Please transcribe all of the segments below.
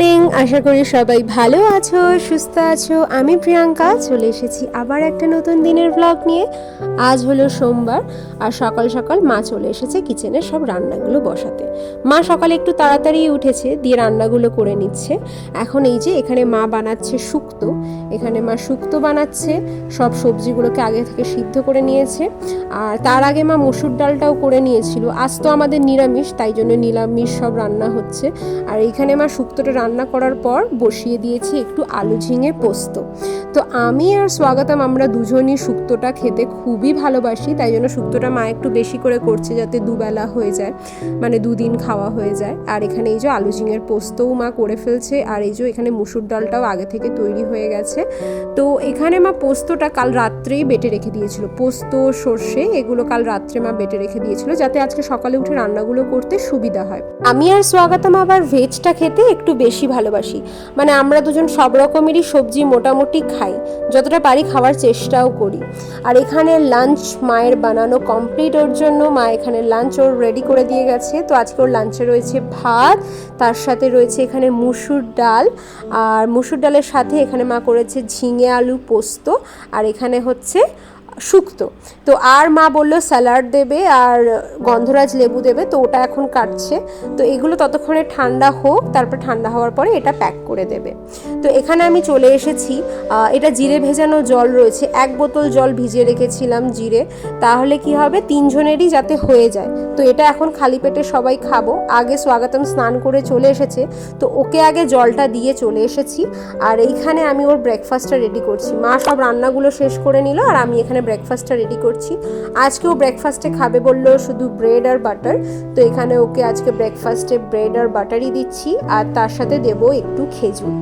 Morning, আশা করি সবাই ভালো আছো, সুস্থ আছো। আমি প্রিয়াঙ্কা চলে এসেছি আবার একটা নতুন দিনের ব্লগ নিয়ে। আজ হলো সোমবার আর সকাল সকাল মা চলে এসেছে কিচেনে সব রান্নাগুলো বসাতে। মা সকালে একটু তাড়াতাড়ি উঠেছে, দিয়ে রান্নাগুলো করে নিচ্ছে। এখন এই যে এখানে মা বানাচ্ছে শুক্তো। এখানে মা শুক্তো বানাচ্ছে, সব সবজিগুলোকে আগে থেকে সিদ্ধ করে নিয়েছে। আর তার আগে মা মসুর ডালটাও করে নিয়েছিল। আজ তো আমাদের নিরামিষ, তাই জন্য নিরামিষ সব রান্না হচ্ছে। আর এইখানে মা শুক্তোটা রান্না করার পর বসিয়ে দিয়েছি একটু আলু ঝিঙে পোস্ত। তো আমি আর স্বাগতম আমরা দুজনই শুক্তোটা খেতে খুবই ভালোবাসি, তাই জন্য শুক্তোটা মা একটু বেশি করে করছে যাতে দুবেলা হয়ে যায়, মানে দুদিন খাওয়া হয়ে যায়। আর এখানে এই যে আলু ঝিঙের পোস্তও মা করে ফেলছে। আর এই যে এখানে মুসুর ডালটাও আগে থেকে তৈরি হয়ে গেছে। তো এখানে মা পোস্তটা কাল রাত্রেই বেটে রেখে দিয়েছিল। পোস্ত, সর্ষে এগুলো কাল রাত্রে মা বেটে রেখে দিয়েছিল যাতে আজকে সকালে উঠে রান্নাগুলো করতে সুবিধা হয়। আমি আর স্বাগতম আবার ভেজটা খেতে একটু বেশি ভালোবাসি, মানে আমরা দুজন সব রকমেরই সবজি মোটামুটি খাই, যতটা পারি খাওয়ার চেষ্টাও করি। আর এখানে লাঞ্চ মায়ের বানানো কমপ্লিট, ওর জন্য মা এখানে লাঞ্চ ওর রেডি করে দিয়ে গেছে। তো আজকে ওর লাঞ্চে রয়েছে ভাত, তার সাথে রয়েছে এখানে মুসুর ডাল, আর মুসুর ডালের সাথে এখানে মা করেছে ঝিঙে আলু পোস্ত, আর এখানে হচ্ছে শুক্তো। তো আর মা বললো স্যালাড দেবে আর গন্ধরাজ লেবু দেবে, তো ওটা এখন কাটছে। তো এগুলো ততক্ষণে ঠান্ডা হোক, তারপর ঠান্ডা হওয়ার পরে এটা প্যাক করে দেবে। তো এখানে আমি চলে এসেছি, এটা জিরে ভেজানো জল রয়েছে, 1 বোতল জল ভিজিয়ে রেখেছিলাম জিরে, তাহলে কি হবে 3 জনেরই যাতে হয়ে যায়। তো এটা এখন খালি পেটে সবাই খাবো। আগে স্বাগতম স্নান করে চলে এসেছে, তো ওকে আগে জলটা দিয়ে চলে এসেছি। আর এইখানে আমি ওর ব্রেকফাস্টটা রেডি করছি। মা সব রান্নাগুলো শেষ করে নিল আর আমি এখানে ব্রেকফাস্টটা রেডি করছি। আজকে ও ব্রেকফাস্টে খাবে বললো শুধু ব্রেড আর বাটার, তো এখানে ওকে আজকে ব্রেকফাস্টে ব্রেড আর বাটারই দিচ্ছি, আর তার সাথে দেবো একটু খেজুর।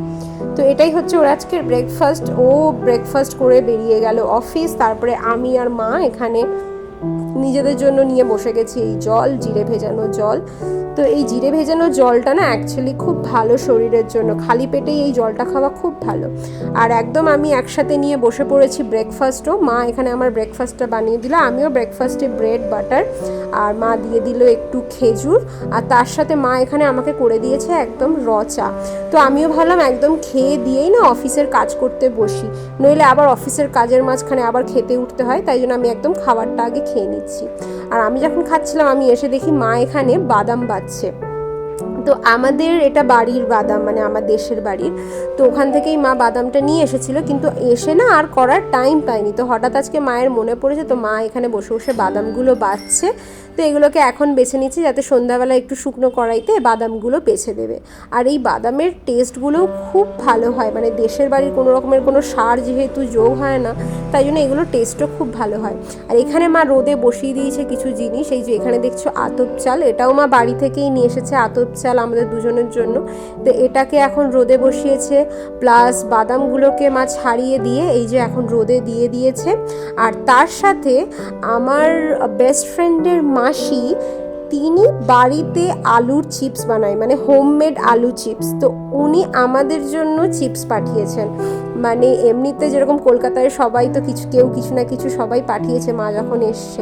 তো এটাই হচ্ছে ওর আজকের ব্রেকফাস্ট। ও ব্রেকফাস্ট করে বেরিয়ে গেল অফিস। তারপরে আমি আর মা এখানে নিজেদের জন্য নিয়ে বসে গেছি এই জল, জিরে ভেজানো জল। তো এই জিরে ভেজানো জলটা না অ্যাকচুয়ালি খুব ভালো শরীরের জন্য, খালি পেটেই এই জলটা খাওয়া খুব ভালো। আর একদম আমি একসাথে নিয়ে বসে পড়েছি ব্রেকফাস্টও। মা এখানে আমার ব্রেকফাস্টটা বানিয়ে দিল, আমিও ব্রেকফাস্টে ব্রেড বাটার, আর মা দিয়ে দিল একটু খেজুর, আর তার সাথে মা এখানে আমাকে করে দিয়েছে একদম র চা। তো আমিও ভাবলাম একদম খেয়ে দিয়েই না অফিসের কাজ করতে বসি, নইলে আবার অফিসের কাজের মাঝখানে আবার খেতে উঠতে হয়, তাই জন্য আমি একদম খাবারটা আগে খেয়ে নিচ্ছি। আর আমি যখন খাচ্ছিলাম আমি এসে দেখি মা এখানে বাদাম বাছছে। তো আমাদের এটা বাড়ির বাদাম, মানে আমার দেশের বাড়ির, তো ওখান থেকেই মা বাদামটা নিয়ে এসেছিল, কিন্তু এসে না আর করার টাইম পাইনি। তো হঠাৎ আজকে মায়ের মনে পড়েছে, তো মা এখানে বসে বসে বাদামগুলো বাছছে। তো এগুলোকে এখন বেছে নিচ্ছি যাতে সন্ধ্যাবেলা একটু শুকনো কড়াইতে বাদামগুলো বেছে দেবে। আর এই বাদামের টেস্টগুলোও খুব ভালো হয়, মানে দেশের বাড়ির কোনো রকমের কোনো সার যেহেতু যোগ হয় না, তাই জন্য এগুলোর টেস্টও খুব ভালো হয়। আর এখানে মা রোদে বসিয়ে দিয়েছে কিছু জিনিস, এই যে এখানে দেখছো আতপ চাল, এটাও মা বাড়ি থেকেই নিয়ে এসেছে আতপ চাল আমাদের দুজনের জন্য। তো এটাকে এখন রোদে বসিয়েছে, প্লাস বাদামগুলোকে মা ছাড়িয়ে দিয়ে এই যে এখন রোদে দিয়ে দিয়েছে। আর তার সাথে আমার বেস্ট ফ্রেন্ডের মাসি, তিনি বাড়িতে আলুর চিপস বানায়, মানে হোমমেড আলু চিপস। তো উনি আমাদের জন্য চিপস পাঠিয়েছেন, মানে এমনিতে যেরকম কলকাতায় সবাই তো কেউ কিছু না কিছু সবাই পাঠিয়েছে মা যখন এসছে,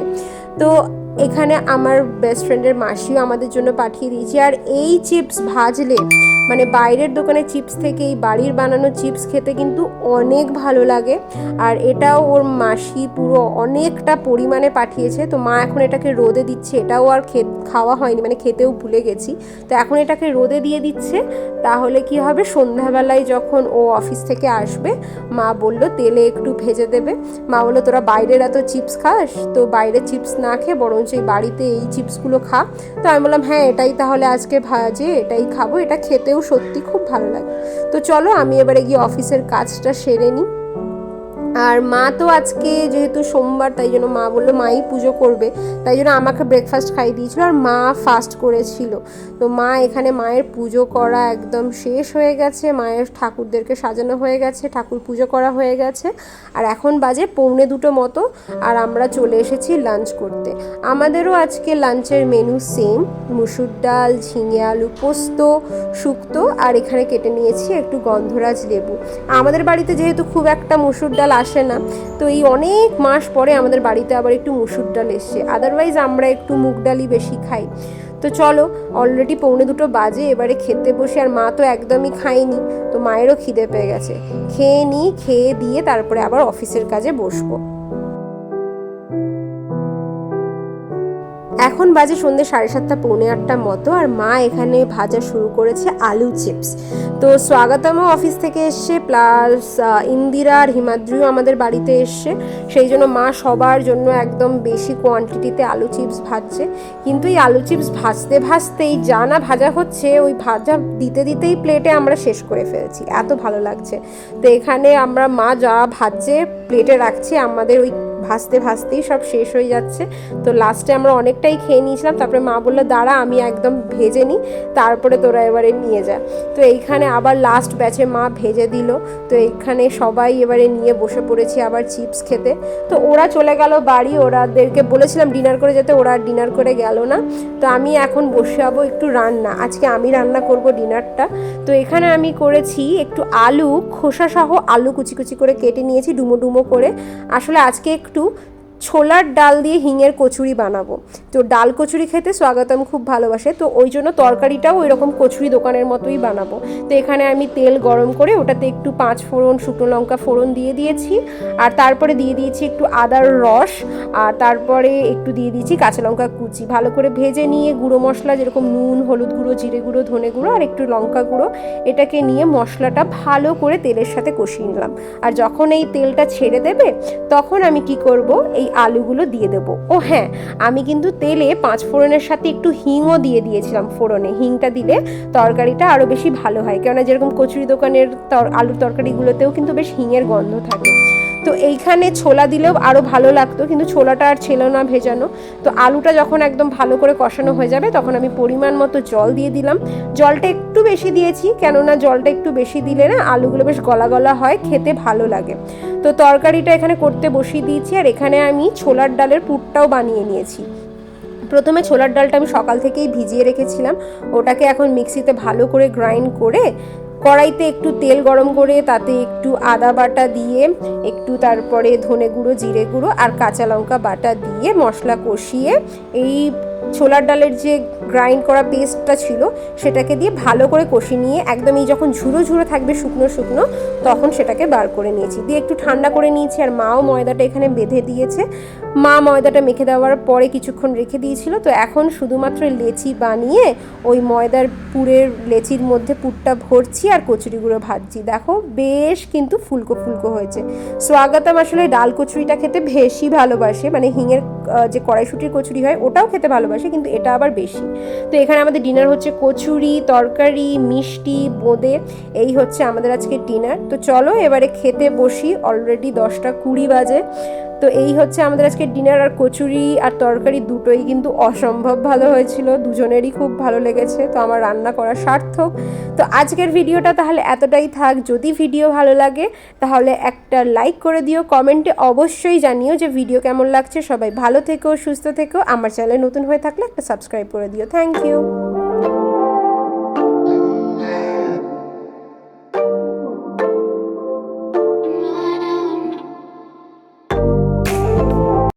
তো এখানে আমার বেস্ট ফ্রেন্ডের মাসিও আমাদের জন্য পাঠিয়ে দিয়েছে। আর এই চিপস ভাজলে, মানে বাইরের দোকানের চিপস থেকে এই বাড়ির বানানো চিপস খেতে কিন্তু অনেক ভালো লাগে। আর এটাও ওর মাসি পুরো অনেকটা পরিমাণে পাঠিয়েছে। তো মা এখন এটাকে রোদে দিচ্ছে, এটাও আর খাওয়া হয়নি, মানে খেতেও ভুলে গেছি। তো এখন এটাকে রোদে দিয়ে দিচ্ছে, তাহলে কি হবে সন্ধ্যাবেলায় যখন ও অফিস থেকে আসবে, মা বলল তেলে একটু ভেজে দেবে। মা বললো তোরা বাইরের এত চিপস খাস, তো বাইরের চিপস না খেয়ে বরঞ্চ এই বাড়িতে এই চিপসগুলো খা। তো আমি বললাম হ্যাঁ এটাই তাহলে আজকে ভাজে, এটাই খাবো, এটা খেতেও সত্যি খুব ভালো লাগে। তো চলো আমি এবারে গিয়ে অফিসের কাজটা সেরে নিই। আর মা তো আজকে যেহেতু সোমবার, তাই জন্য মা বললো মাই পুজো করবে, তাই জন্য আমাকে ব্রেকফাস্ট খাইয়ে দিয়েছিল, আর মা ফাস্ট করেছিল। তো মা এখানে মায়ের পুজো করা একদম শেষ হয়ে গেছে, মায়ের ঠাকুরদেরকে সাজানো হয়ে গেছে, ঠাকুর পুজো করা হয়ে গেছে। আর এখন বাজে 1:45 মতো, আর আমরা চলে এসেছি লাঞ্চ করতে। আমাদেরও আজকে লাঞ্চের মেনু সেম, মুসুর ডাল, ঝিঙে আলু পোস্ত, শুক্তো, আর এখানে কেটে নিয়েছি একটু গন্ধরাজ লেবু। আমাদের বাড়িতে যেহেতু খুব একটা মুসুর ডাল আসে না, তো এই অনেক মাস পরে আমাদের বাড়িতে আবার একটু মুসুর ডাল এসছে, আদারওয়াইজ আমরা একটু মুগ ডালই বেশি খাই। তো চলো, অলরেডি 1:45 বাজে, এবারে খেতে বসে। আর মা তো একদমই খায়নি, তো মায়েরও খিদে পেয়ে গেছে। খেয়ে নিই, খেয়ে দিয়ে তারপরে আবার অফিসের কাজে বসবো। এখন বাজে সন্ধ্যে 7:30 7:45 মতো, আর মা এখানে ভাজা শুরু করেছে আলু চিপস। তো স্বাগতমও অফিস থেকে এসছে, প্লাস ইন্দিরা আর হিমাদ্রিও আমাদের বাড়িতে এসছে, সেই জন্য মা সবার জন্য একদম বেশি কোয়ান্টিটিতে আলু চিপস ভাজছে। কিন্তু এই আলু চিপস ভাজতে ভাজতেই যা না ভাজা হচ্ছে, ওই ভাজা দিতে দিতেই প্লেটে আমরা শেষ করে ফেলছি, এত ভালো লাগছে। তো এখানে আমরা মা যা ভাজছে প্লেটে রাখছি, আমাদের ওই ভাজতে ভাজতেই সব শেষ হয়ে যাচ্ছে। তো লাস্টে আমরা অনেকটাই খেয়ে নিয়েছিলাম, তারপরে মা বললো দাঁড়া আমি একদম ভেজে নিই, তারপরে তোরা এবারে নিয়ে যা। তো এইখানে আবার লাস্ট ব্যাচে মা ভেজে দিল। তো এইখানে সবাই এবারে নিয়ে বসে পড়েছি আবার চিপস খেতে। তো ওরা চলে গেল বাড়ি, ওরাদেরকে বলেছিলাম ডিনার করে যেতে, ওরা ডিনার করে গেল না। তো আমি এখন বসে যাবো একটু রান্না, আজকে আমি রান্না করব ডিনারটা। তো এখানে আমি করেছি একটু আলু খোসা সহ আলু কুচি কুচি করে কেটে নিয়েছি ডুমো ডুমো করে। আসলে আজকে একটু ছোলার ডাল দিয়ে হিঙের কচুরি বানাবো। তো ডাল কচুরি খেতে স্বাগতম খুব ভালোবাসে, তো ওই জন্য তরকারিটাও ওই রকম কচুরি দোকানের মতোই বানাবো। তো এখানে আমি তেল গরম করে ওটাতে একটু 5 ফোড়ন শুকনো লঙ্কা ফোড়ন দিয়ে দিয়েছি, আর তারপরে দিয়ে দিয়েছি একটু আদার রস, আর তারপরে একটু দিয়ে দিয়েছি কাঁচা লঙ্কা কুচি। ভালো করে ভেজে নিয়ে গুঁড়ো মশলা যেরকম নুন, হলুদ গুঁড়ো, জিরে গুঁড়ো, ধনে গুঁড়ো আর একটু লঙ্কা গুঁড়ো, এটাকে নিয়ে মশলাটা ভালো করে তেলের সাথে কষিয়ে নিলাম। আর যখন এই তেলটা ছেড়ে দেবে তখন আমি কি করব, এই আলুগুলো দিয়ে দেবো। ও হ্যাঁ, আমি কিন্তু তেলে 5 ফোড়নের সাথে একটু হিংও দিয়ে দিয়েছিলাম ফোড়নে। হিংটা দিলে তরকারিটা আরও বেশি ভালো হয়, কেননা যেরকম কচুরি দোকানের আলুর তরকারিগুলোতেও কিন্তু বেশ হিঙের গন্ধ থাকে। তো এইখানে ছোলা দিলেও আরও ভালো লাগতো, কিন্তু ছোলাটা আর ছিল না ভেজানো। তো আলুটা যখন একদম ভালো করে কষানো হয়ে যাবে তখন আমি পরিমাণ মতো জল দিয়ে দিলাম। জলটা একটু বেশি দিয়েছি, কেননা জলটা একটু বেশি দিলে না আলুগুলো বেশ গলা গলা হয়, খেতে ভালো লাগে। তো তরকারিটা এখানে করতে বসিয়ে দিয়েছি, আর এখানে আমি ছোলার ডালের পুরটাও বানিয়ে নিয়েছি। প্রথমে ছোলার ডালটা আমি সকাল থেকেই ভিজিয়ে রেখেছিলাম, ওটাকে এখন মিক্সিতে ভালো করে গ্রাইন্ড করে কড়াইতে একটু তেল গরম করে তাতে একটু আদা বাটা দিয়ে, একটু তারপরে ধনে গুঁড়ো, জিরে গুঁড়ো আর কাঁচা লঙ্কা বাটা দিয়ে মশলা কষিয়ে এই ছোলার ডালের যে গ্রাইন্ড করা পেস্টটা ছিল সেটাকে দিয়ে ভালো করে কষিয়ে নিয়ে একদম এই যখন ঝুরো ঝুরো থাকবে শুকনো শুকনো, তখন সেটাকে বার করে নিয়েছি, দিয়ে একটু ঠান্ডা করে নিয়েছি। আর মাও ময়দাটা এখানে বেঁধে দিয়েছে, মা ময়দাটা মেখে দেওয়ার পরে কিছুক্ষণ রেখে দিয়েছিল। তো এখন শুধুমাত্র লেচি বানিয়ে ওই ময়দার পুরের লেচির মধ্যে পুরটা ভরছি আর কচুরিগুলো ভাজছি। দেখো বেশ কিন্তু ফুলকো ফুলকো হয়েছে। স্বাগতম আসলে ডাল কচুরিটা খেতে বেশি ভালোবাসে, মানে হিঙের যে কড়াইশুঁটির কচুরি হয় ওটাও খেতে ভালোবাসে, কিন্তু এটা আবার বেশি। তো এখানে আমাদের ডিনার হচ্ছে কচুরি, তরকারি, মিষ্টি, বোঁদে, এই হচ্ছে আমাদের আজকে ডিনার। তো চলো এবারে খেতে বসি, অলরেডি 10:20 বাজে। তো এই হচ্ছে আমাদের আজকে ডিনার, আর কচুরি আর তরকারি দুটোই কিন্তু অসম্ভব ভালো হয়েছিল, দুজনেরই খুব ভালো লেগেছে। তো আমার রান্না করা সার্থক। তো আজকের ভিডিওটা তাহলে এতটাই থাক। যদি ভিডিও ভালো লাগে তাহলে একটা লাইক করে দিও, কমেন্টে অবশ্যই জানিও যে ভিডিও কেমন লাগছে। সবাই ভালো থেকো, সুস্থ থেকো। আমার চ্যানেল নতুন হয়ে থাকলে একটা সাবস্ক্রাইব করে দিও। Thank you.